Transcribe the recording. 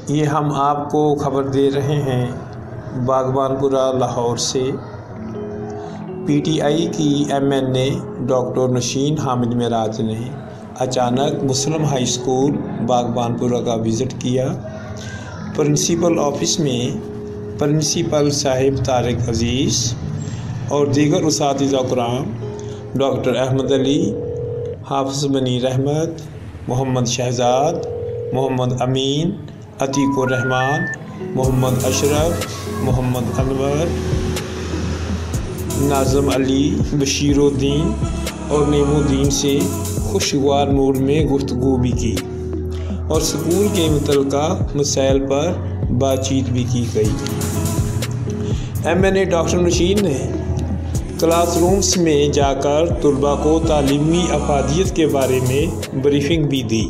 ये हम आपको खबर दे रहे हैं बागबानपुरा लाहौर से। पीटीआई की एमएनए डॉक्टर नशीन हामिद मेराज ने अचानक मुस्लिम हाई स्कूल बागबानपुरा का विज़िट किया। प्रिंसिपल ऑफिस में प्रिंसिपल साहिब तारिक अजीज़ और दीगर उसातिज़ा कराम डॉक्टर अहमद अली, हाफिज़ मनीर अहमद, मोहम्मद शहजाद, मोहम्मद अमीन, अतीकुर रहमान, मोहम्मद अशरफ, मोहम्मद अनवर, नाज़म अली, बशीरुद्दीन और नेमुद्दीन से खुशगवार मूड में गुफ्तगू भी की और स्कूल के मुतल्लिका मसाइल पर बातचीत भी की गई। एमएनए डॉक्टर नशीन ने क्लासरूम्स में जाकर तलबा को तालीमी अफादियत के बारे में ब्रीफिंग भी दी।